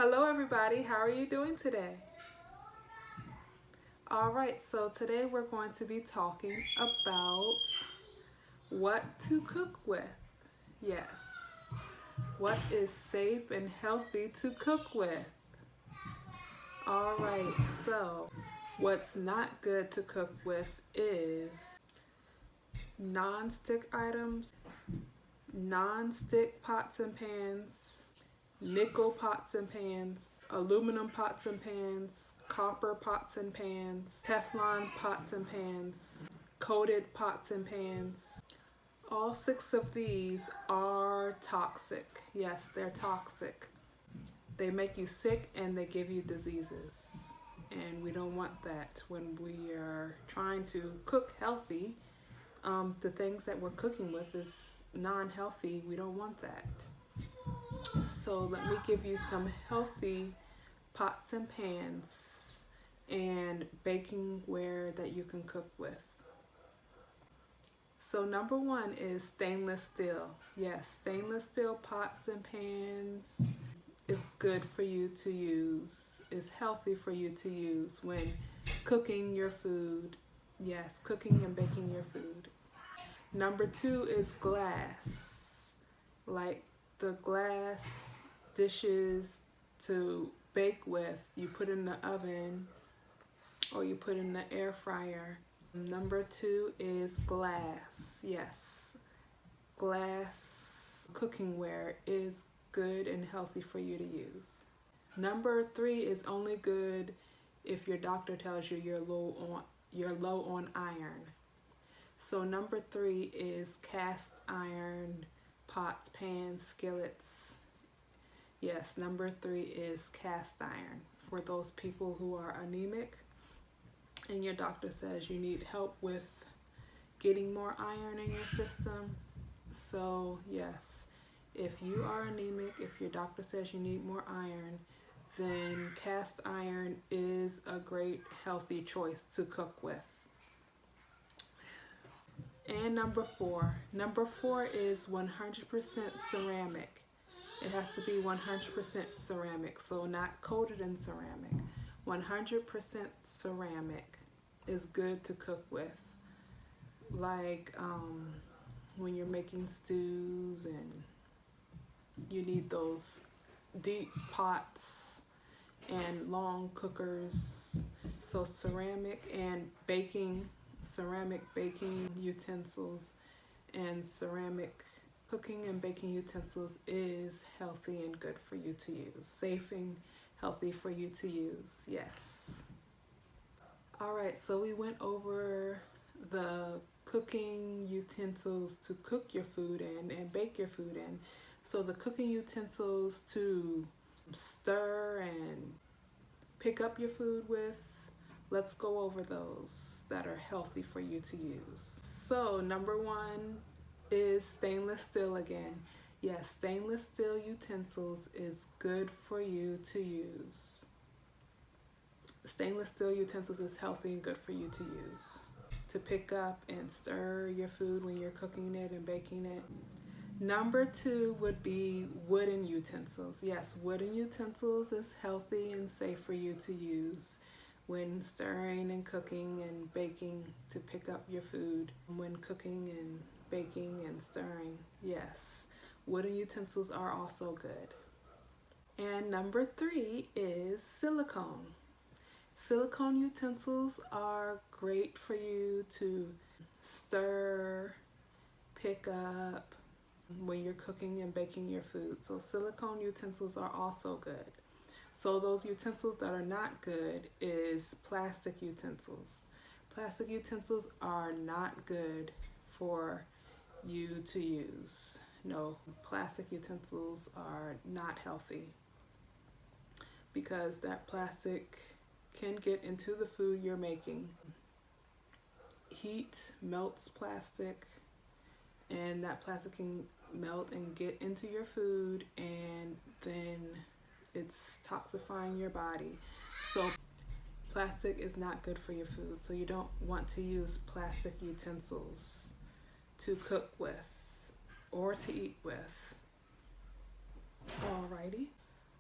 Hello everybody, how are you doing today? Alright, so today we're going to be talking about what to cook with. Yes, what is safe and healthy to cook with. Alright, so what's not good to cook with is non-stick items, non-stick pots and pans, nickel pots and pans, aluminum pots and pans, copper pots and pans, Teflon pots and pans, coated pots and pans. All 6 of these are toxic. Yes, they're toxic. They make you sick and they give you diseases. And we don't want that when we are trying to cook healthy. The things that we're cooking with is non-healthy. We don't want that. So let me give you some healthy pots and pans and baking ware that you can cook with. So number 1 is stainless steel. Yes, stainless steel pots and pans is good for you to use. It's healthy for you to use when cooking your food. Yes, cooking and baking your food. Number 2 is glass. Like the glass dishes to bake with, you put in the oven or you put in the air fryer. Number 2 is glass. Yes, glass cooking ware is good and healthy for you to use. Number 3 is only good if your doctor tells you you're low on iron. So number 3 is cast iron pots, pans, skillets. Yes, number 3 is cast iron for those people who are anemic and your doctor says you need help with getting more iron in your system. So yes, if you are anemic, if your doctor says you need more iron, then cast iron is a great healthy choice to cook with. And number 4 is 100% ceramic. It has to be 100% ceramic, so not coated in ceramic. 100% ceramic is good to cook with. Like when you're making stews and you need those deep pots and long cookers. So ceramic and baking, ceramic baking utensils and ceramic cooking and baking utensils is healthy and good for you to use. Safe and healthy for you to use, yes. Alright, so we went over the cooking utensils to cook your food in and bake your food in. So the cooking utensils to stir and pick up your food with, let's go over those that are healthy for you to use. So number 1 is stainless steel again. Yes, stainless steel utensils is good for you to use. Stainless steel utensils is healthy and good for you to use. To pick up and stir your food when you're cooking it and baking it. Number 2 would be wooden utensils. Yes, wooden utensils is healthy and safe for you to use when stirring and cooking and baking to pick up your food. When cooking and baking and stirring, yes, wooden utensils are also good. And number 3 is silicone. Silicone utensils are great for you to stir, pick up when you're cooking and baking your food. So silicone utensils are also good. So those utensils that are not good is plastic utensils. Plastic utensils are not good for you to use. No, plastic utensils are not healthy because that plastic can get into the food you're making. Heat melts plastic and that plastic can melt and get into your food and then it's toxifying your body. So plastic is not good for your food, so you don't want to use plastic utensils to cook with or to eat with. Alrighty.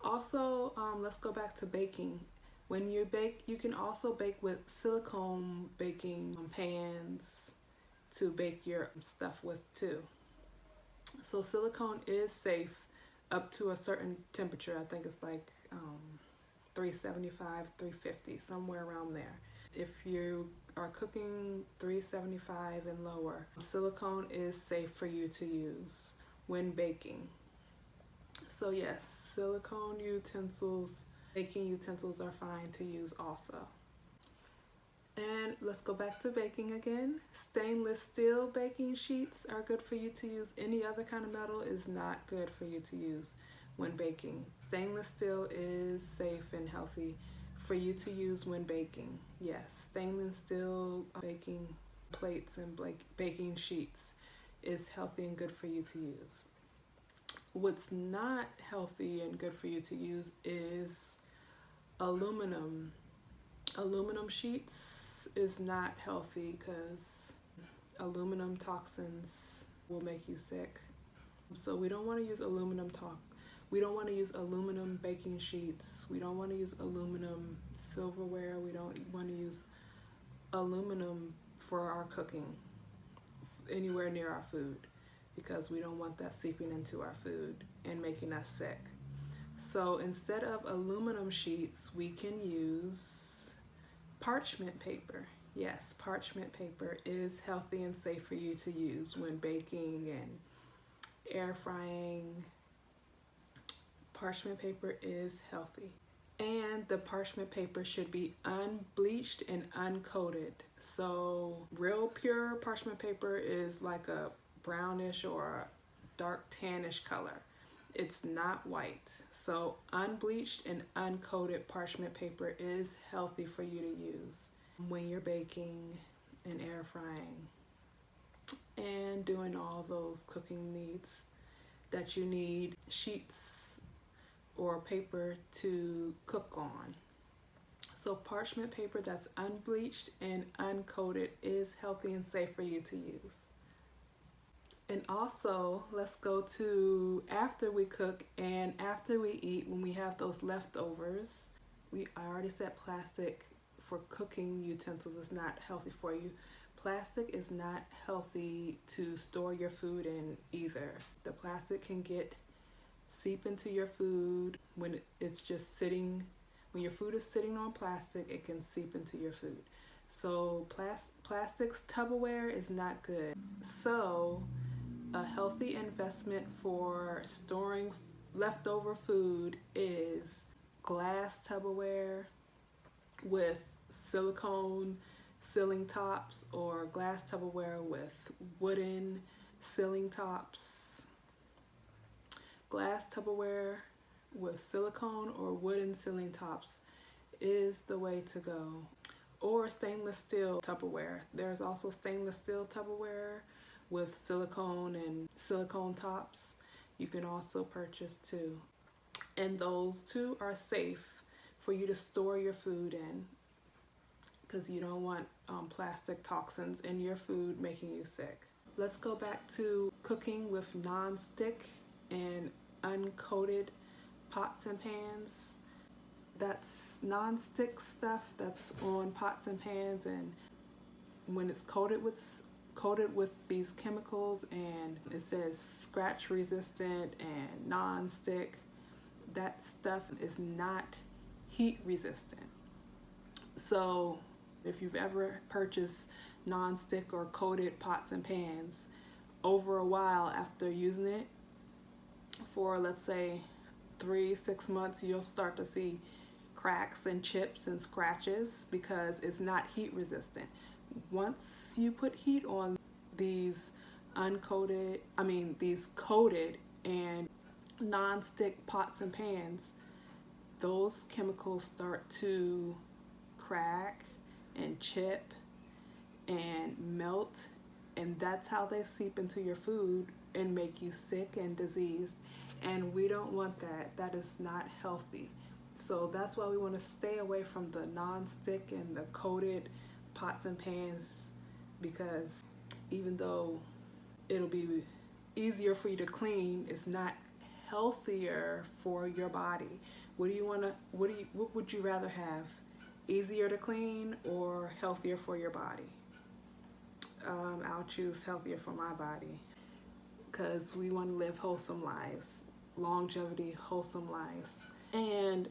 Also, let's go back to baking. When you bake, you can also bake with silicone baking pans to bake your stuff with too. So silicone is safe up to a certain temperature. I think it's like 375, 350, somewhere around there. If you are cooking 375 and lower, silicone is safe for you to use when baking. So yes, silicone utensils, baking utensils are fine to use also. And let's go back to baking again. Stainless steel baking sheets are good for you to use. Any other kind of metal is not good for you to use when baking. Stainless steel is safe and healthy for you to use when baking. Yes, stainless steel baking plates and baking sheets is healthy and good for you to use. What's not healthy and good for you to use is aluminum. Aluminum sheets is not healthy because aluminum toxins will make you sick. So we don't want to use we don't want to use aluminum baking sheets. We don't want to use aluminum silverware. We don't want to use aluminum for our cooking anywhere near our food because we don't want that seeping into our food and making us sick. So instead of aluminum sheets, we can use parchment paper. Yes, parchment paper is healthy and safe for you to use when baking and air frying. Parchment paper is healthy. And the parchment paper should be unbleached and uncoated. So real pure parchment paper is like a brownish or a dark tannish color. It's not white. So unbleached and uncoated parchment paper is healthy for you to use when you're baking and air frying and doing all those cooking needs that you need sheets or paper to cook on. So parchment paper that's unbleached and uncoated is healthy and safe for you to use. And also, let's go to after we cook and after we eat, when we have those leftovers. I already said plastic for cooking utensils is not healthy for you. Plastic is not healthy to store your food in either. The plastic can seep into your food when it's just sitting. When your food is sitting on plastic, it can seep into your food. So plastics, Tupperware is not good. So a healthy investment for storing leftover food is glass Tupperware with silicone sealing tops or glass Tupperware with wooden sealing tops. Glass Tupperware with silicone or wooden sealing tops is the way to go. Or stainless steel Tupperware. There's also stainless steel Tupperware with silicone and silicone tops. You can also purchase too. And those two are safe for you to store your food in because you don't want plastic toxins in your food making you sick. Let's go back to cooking with non-stick and uncoated pots and pans. That's non-stick stuff that's on pots and pans, and when it's coated with these chemicals and it says scratch resistant and non-stick, that stuff is not heat resistant. So if you've ever purchased non-stick or coated pots and pans, over a while after using it for, let's say, 3-6 months, you'll start to see cracks and chips and scratches because it's not heat resistant. Once you put heat on these coated and non-stick pots and pans, those chemicals start to crack and chip and melt, and that's how they seep into your food and make you sick and diseased. And we don't want that. That is not healthy. So that's why we want to stay away from the non-stick and the coated pots and pans, because even though it'll be easier for you to clean, it's not healthier for your body? What would you rather have? Easier to clean or healthier for your body? I'll choose healthier for my body because we want to live wholesome lives, longevity, wholesome lives. And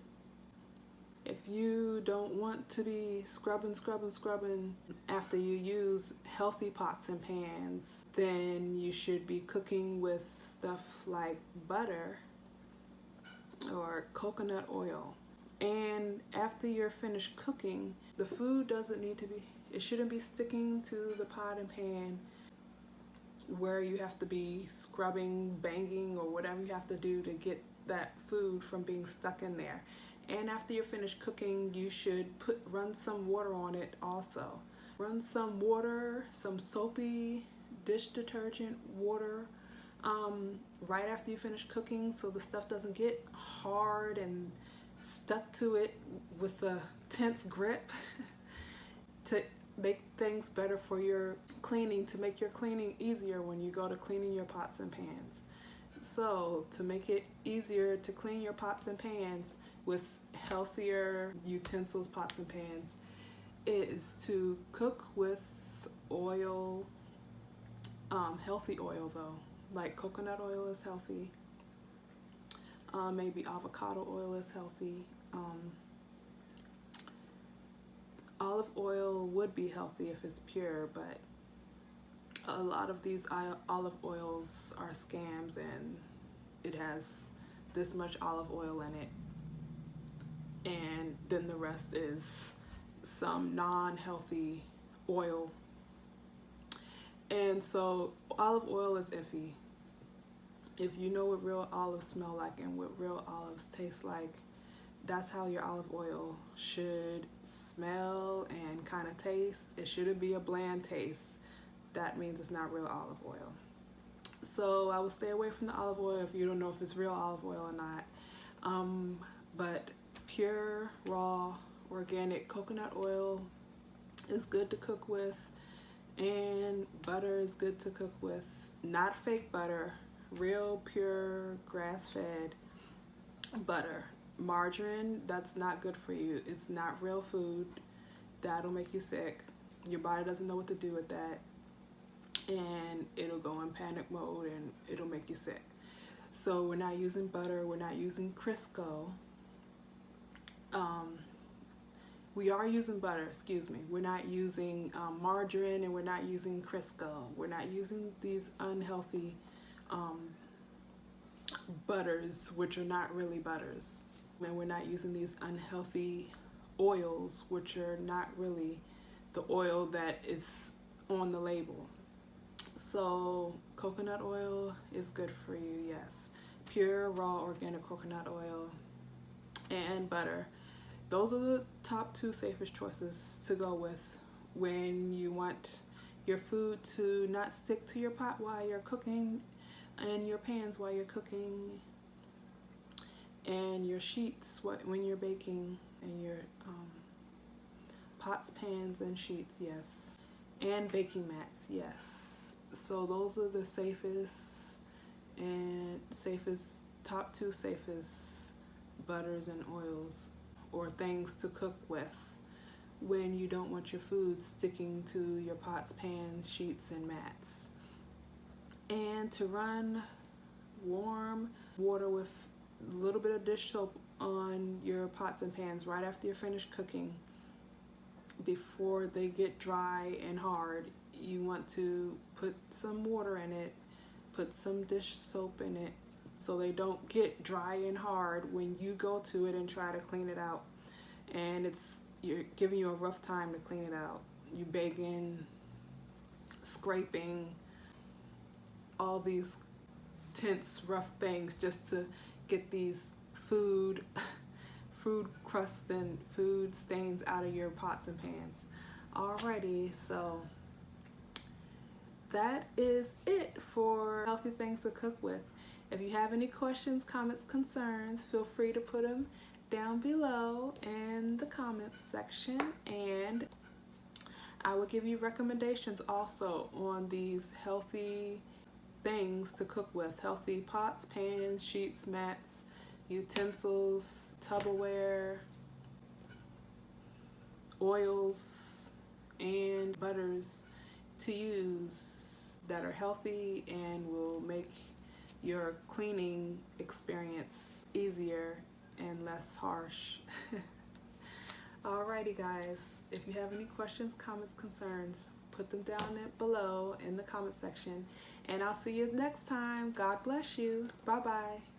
if you don't want to be scrubbing after you use healthy pots and pans, then you should be cooking with stuff like butter or coconut oil. And after you're finished cooking, the food it shouldn't be sticking to the pot and pan where you have to be scrubbing, banging, or whatever you have to do to get that food from being stuck in there. And after you're finished cooking, you should run some water on it also. Run some water, some soapy dish detergent water right after you finish cooking so the stuff doesn't get hard and stuck to it with a tense grip to make things better for your cleaning, to make your cleaning easier when you go to cleaning your pots and pans. So to make it easier to clean your pots and pans with healthier utensils, pots and pans, is to cook with oil, healthy oil though, like coconut oil is healthy, maybe avocado oil is healthy. Olive oil would be healthy if it's pure, but a lot of these olive oils are scams and it has this much olive oil in it, and then the rest is some non-healthy oil. And so olive oil is iffy. If you know what real olives smell like and what real olives taste like, that's how your olive oil should smell and kind of taste. It shouldn't be a bland taste. That means it's not real olive oil. So I would stay away from the olive oil if you don't know if it's real olive oil or not. But pure, raw, organic coconut oil is good to cook with, and butter is good to cook with. Not fake butter, real, pure, grass-fed butter. Margarine, that's not good for you. It's not real food. That'll make you sick. Your body doesn't know what to do with that, and it'll go in panic mode and it'll make you sick. So we're not using butter, we're not using Crisco. We are using butter, excuse me. We're not using margarine, and we're not using Crisco. We're not using these unhealthy butters, which are not really butters. And we're not using these unhealthy oils, which are not really the oil that is on the label. So coconut oil is good for you, yes. Pure, raw, organic coconut oil and butter. Those are the top two safest choices to go with when you want your food to not stick to your pot while you're cooking, and your pans while you're cooking, and your sheets when you're baking, and your pots, pans, and sheets, yes. And baking mats, yes. So those are the top two safest butters and oils or things to cook with when you don't want your food sticking to your pots, pans, sheets, and mats. And to run warm water with a little bit of dish soap on your pots and pans right after you're finished cooking. Before they get dry and hard, you want to put some water in it, put some dish soap in it, so they don't get dry and hard when you go to it and try to clean it out. And you're giving you a rough time to clean it out. You begging, scraping, all these tense, rough things just to get these food crusts and food stains out of your pots and pans. Alrighty, so that is it for healthy things to cook with. If you have any questions, comments, concerns, feel free to put them down below in the comments section, and I will give you recommendations also on these healthy things to cook with. Healthy pots, pans, sheets, mats, utensils, Tupperware, oils, and butters to use that are healthy and will make your cleaning experience easier and less harsh. Alrighty guys, if you have any questions, comments, concerns, put them down below in the comment section, and I'll see you next time. God bless you. Bye bye.